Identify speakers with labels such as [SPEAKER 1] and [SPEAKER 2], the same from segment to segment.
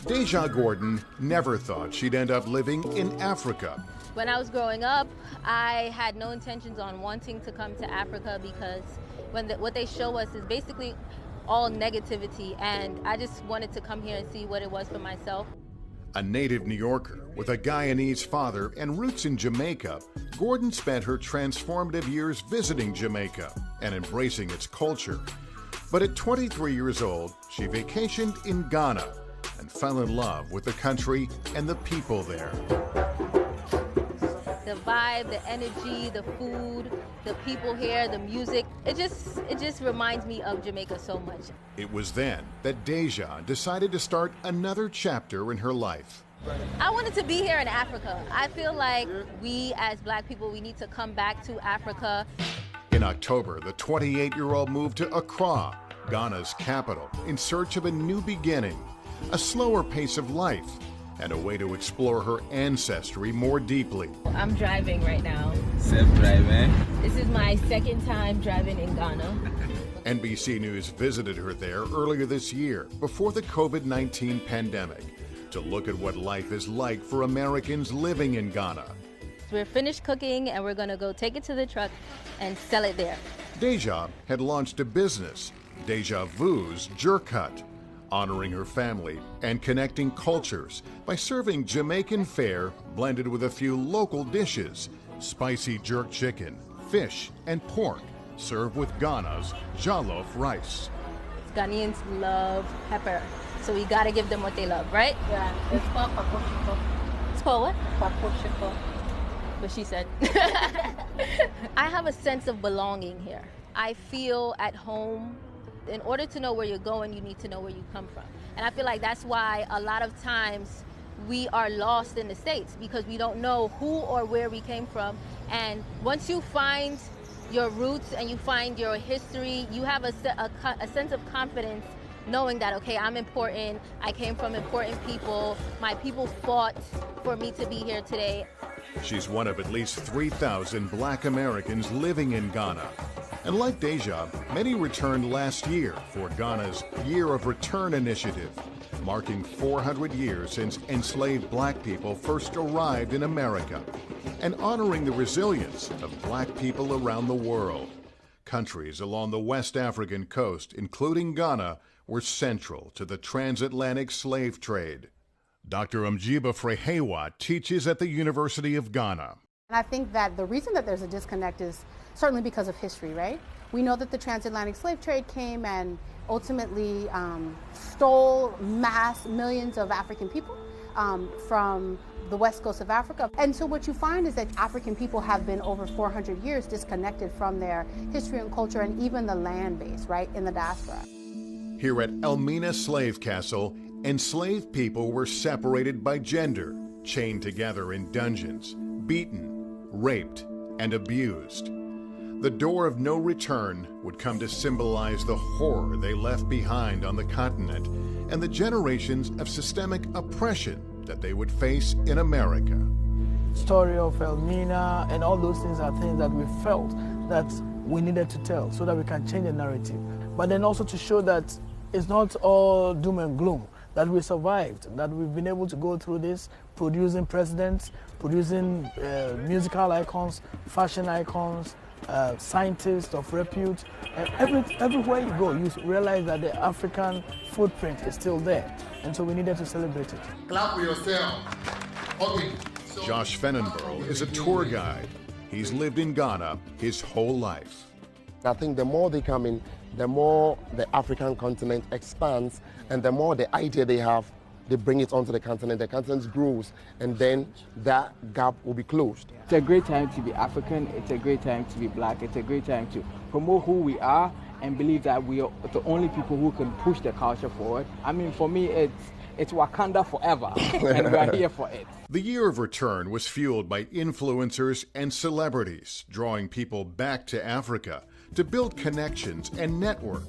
[SPEAKER 1] Deja Gordon never thought she'd end up living in Africa.
[SPEAKER 2] When I was growing up, I had no intentions on wanting to come to Africa because what they show us is basically all negativity, and I just wanted to come here and see what it was for myself.
[SPEAKER 1] A native New Yorker with a Guyanese father and roots in Jamaica, Gordon spent her transformative years visiting Jamaica and embracing its culture. But at 23 years old, she vacationed in Ghana and fell in love with the country and the people there.
[SPEAKER 2] The vibe, the energy, the food, the people here, the music, it just reminds me of Jamaica so much.
[SPEAKER 1] It was then that Deja decided to start another chapter in her life.
[SPEAKER 2] I wanted to be here in Africa. I feel like we as Black people, we need to come back to Africa.
[SPEAKER 1] In October, the 28-year-old moved to Accra, Ghana's capital, in search of a new beginning, a slower pace of life, and a way to explore her ancestry more deeply.
[SPEAKER 2] I'm driving right now.
[SPEAKER 3] Self-driving.
[SPEAKER 2] This is my second time driving in Ghana.
[SPEAKER 1] NBC News visited her there earlier this year, before the COVID-19 pandemic, to look at what life is like for Americans living in Ghana.
[SPEAKER 2] We're finished cooking and we're gonna go take it to the truck and sell it there.
[SPEAKER 1] Deja had launched a business, Deja Vu's Jerk Hut, honoring her family and connecting cultures by serving Jamaican fare blended with a few local dishes, spicy jerk chicken, fish, and pork, served with Ghana's jollof rice.
[SPEAKER 2] Ghanaians love pepper, so we gotta give them what they love, right?
[SPEAKER 4] Yeah, it's called pakoshiko.
[SPEAKER 2] It's called what?
[SPEAKER 4] Pakoshiko.
[SPEAKER 2] What she said. I have a sense of belonging here. I feel at home. In order to know where you're going, you need to know where you come from. And I feel like that's why a lot of times we are lost in the States, because we don't know who or where we came from. And once you find your roots and you find your history, you have a sense of confidence knowing that, okay, I'm important, I came from important people, my people fought for me to be here today.
[SPEAKER 1] She's one of at least 3,000 Black Americans living in Ghana. And like Deja, many returned last year for Ghana's Year of Return initiative, marking 400 years since enslaved Black people first arrived in America, and honoring the resilience of Black people around the world. Countries along the West African coast, including Ghana, were central to the transatlantic slave trade. Dr. Mjiba Frehewa teaches at the University of Ghana.
[SPEAKER 5] And I think that the reason that there's a disconnect is certainly because of history, right? We know that the transatlantic slave trade came and ultimately stole millions of African people from the west coast of Africa. And so what you find is that African people have been over 400 years disconnected from their history and culture and even the land base, right, in the diaspora.
[SPEAKER 1] Here at Elmina Slave Castle, enslaved people were separated by gender, chained together in dungeons, beaten, raped, and abused. The door of no return would come to symbolize the horror they left behind on the continent and the generations of systemic oppression that they would face in America.
[SPEAKER 6] Story of Elmina and all those things are things that we felt that we needed to tell so that we can change the narrative. But then also to show that it's not all doom and gloom, that we survived, that we've been able to go through this, producing presidents, producing musical icons, fashion icons, scientists of repute. Everywhere you go, you realize that the African footprint is still there. And so we needed to celebrate it.
[SPEAKER 7] Clap for yourself. Okay.
[SPEAKER 1] Josh Fennenborough is a tour guide. He's lived in Ghana his whole life.
[SPEAKER 7] I think the more they come in, the more the African continent expands, and the more the idea they have, they bring it onto the continent grows, and then that gap will be closed.
[SPEAKER 3] It's a great time to be African, it's a great time to be Black, it's a great time to promote who we are and believe that we are the only people who can push the culture forward. I mean, for me, it's Wakanda forever, and we're here for it.
[SPEAKER 1] The Year of Return was fueled by influencers and celebrities, drawing people back to Africa to build connections and network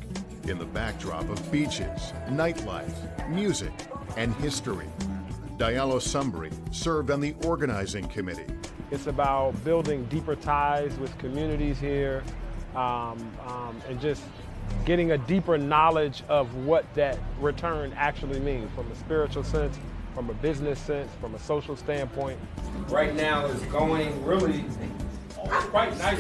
[SPEAKER 1] in the backdrop of beaches, nightlife, music, and history. Diallo Sumbri served on the organizing committee.
[SPEAKER 8] It's about building deeper ties with communities here and just getting a deeper knowledge of what that return actually means from a spiritual sense, from a business sense, from a social standpoint. Right now it's going really quite nice.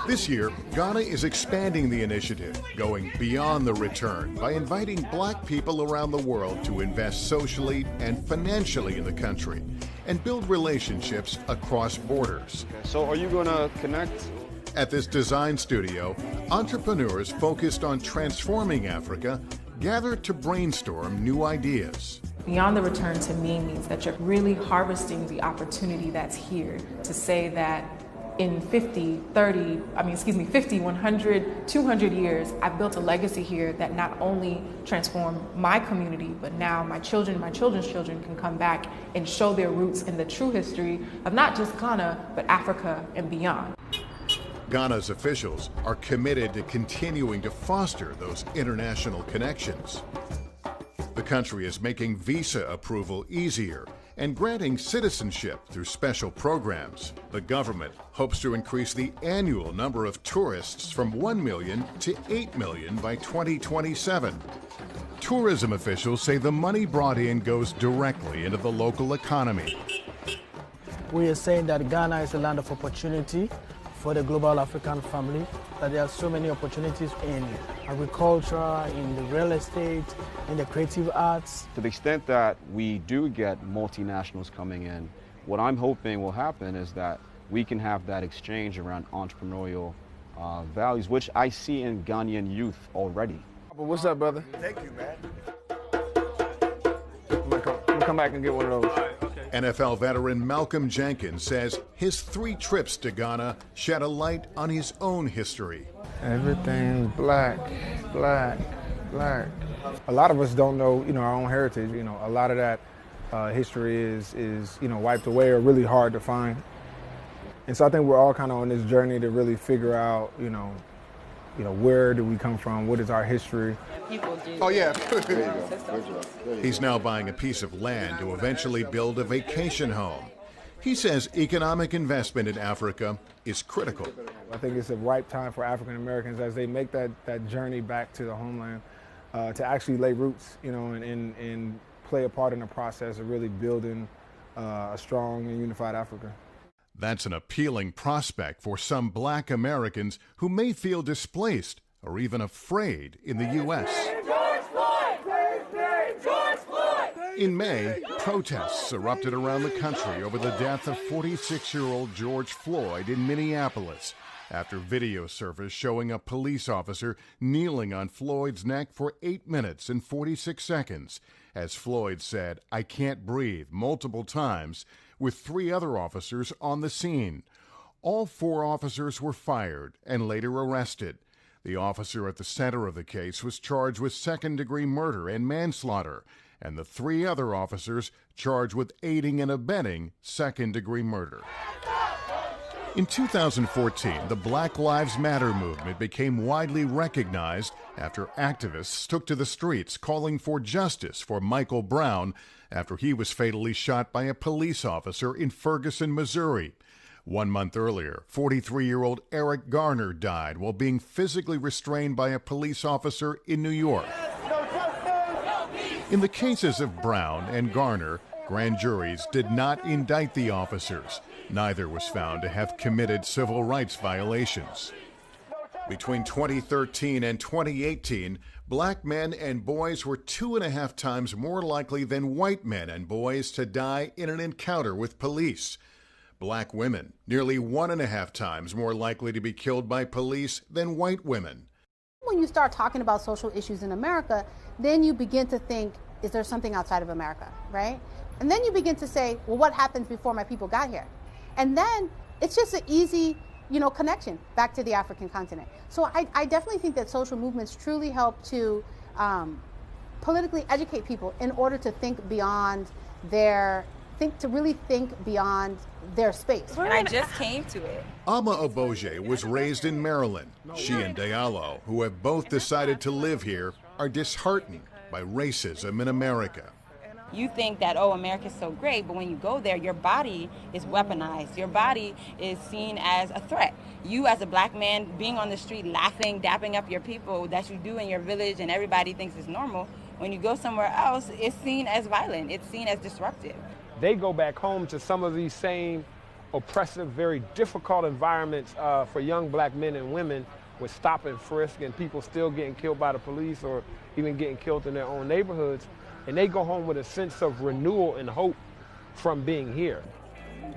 [SPEAKER 1] This year, Ghana is expanding the initiative, going beyond the return by inviting black people around the world to invest socially and financially in the country and build relationships across borders.
[SPEAKER 9] So are you going to connect?
[SPEAKER 1] At this design studio, entrepreneurs focused on transforming Africa gathered to brainstorm new ideas.
[SPEAKER 10] Beyond the return to me means that you're really harvesting the opportunity that's here to say that in 50, 100, 200 years, I've built a legacy here that not only transformed my community, but now my children and my children's children can come back and show their roots in the true history of not just Ghana, but Africa and beyond.
[SPEAKER 1] Ghana's officials are committed to continuing to foster those international connections. The country is making visa approval easier and granting citizenship through special programs. The government hopes to increase the annual number of tourists from 1 million to 8 million by 2027. Tourism officials say the money brought in goes directly into the local economy.
[SPEAKER 6] We are saying that Ghana is a land of opportunity for the global African family, that there are so many opportunities in agriculture, in the real estate, in the creative arts.
[SPEAKER 9] To the extent that we do get multinationals coming in, what I'm hoping will happen is that we can have that exchange around entrepreneurial values, which I see in Ghanaian youth already.
[SPEAKER 3] What's up, brother?
[SPEAKER 11] Thank you, man.
[SPEAKER 3] I'm gonna come back and get one of those.
[SPEAKER 1] NFL veteran Malcolm Jenkins says his 3 trips to Ghana shed a light on his own history.
[SPEAKER 12] Everything's black, black, black. A lot of us don't know, our own heritage. A lot of that history is wiped away or really hard to find. And so I think we're all kind of on this journey to really figure out, where do we come from? What is our history?
[SPEAKER 11] Oh, yeah.
[SPEAKER 1] He's now buying a piece of land to eventually build a vacation home. He says economic investment in Africa is critical.
[SPEAKER 12] I think it's a ripe time for African Americans as they make that journey back to the homeland to actually lay roots, and play a part in the process of really building a strong and unified Africa.
[SPEAKER 1] That's an appealing prospect for some black Americans who may feel displaced or even afraid in the U.S. In May, protests erupted around the country over the death of 46-year-old George Floyd in Minneapolis after video surfaced showing a police officer kneeling on Floyd's neck for 8 minutes and 46 seconds as Floyd said, "I can't breathe," multiple times, with 3 other officers on the scene. All 4 officers were fired and later arrested. The officer at the center of the case was charged with second-degree murder and manslaughter, and the 3 other officers charged with aiding and abetting second-degree murder. In 2014, the Black Lives Matter movement became widely recognized after activists took to the streets calling for justice for Michael Brown after he was fatally shot by a police officer in Ferguson, Missouri. 1 month earlier, 43-year-old Eric Garner died while being physically restrained by a police officer in New York. In the cases of Brown and Garner, grand juries did not indict the officers. Neither was found to have committed civil rights violations. Between 2013 and 2018, black men and boys were 2.5 times more likely than white men and boys to die in an encounter with police. Black women, nearly 1.5 times more likely to be killed by police than white women.
[SPEAKER 5] When you start talking about social issues in America, then you begin to think, is there something outside of America, right? And then you begin to say, well, what happened before my people got here? And then it's just an easy, connection back to the African continent. So I definitely think that social movements truly help to politically educate people in order to think beyond really think beyond their space.
[SPEAKER 13] And I just came to it.
[SPEAKER 1] Ama Oboje was raised in Maryland. She and Diallo, who have both decided to live here, are disheartened by racism in America.
[SPEAKER 11] You think that, oh, America's so great, but when you go there, your body is weaponized. Your body is seen as a threat. You as a black man being on the street laughing, dapping up your people that you do in your village and everybody thinks is normal, when you go somewhere else, it's seen as violent. It's seen as disruptive.
[SPEAKER 8] They go back home to some of these same oppressive, very difficult environments for young black men and women with stop and frisk and people still getting killed by the police or even getting killed in their own neighborhoods. And they go home with a sense of renewal and hope from being here.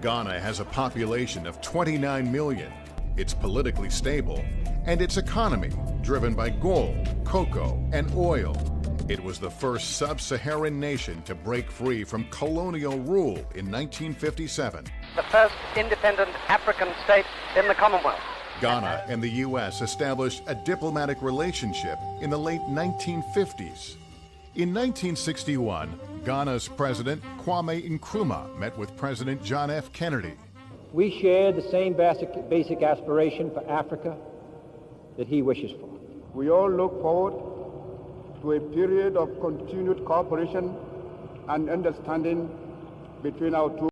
[SPEAKER 1] Ghana has a population of 29 million. It's politically stable, and its economy driven by gold, cocoa, and oil. It was the first sub-Saharan nation to break free from colonial rule in 1957.
[SPEAKER 13] The first independent African state in the Commonwealth.
[SPEAKER 1] Ghana and the U.S. established a diplomatic relationship in the late 1950s. In 1961, Ghana's President Kwame Nkrumah met with President John F. Kennedy.
[SPEAKER 14] We share the same basic aspiration for Africa that he wishes for.
[SPEAKER 15] We all look forward to a period of continued cooperation and understanding between our two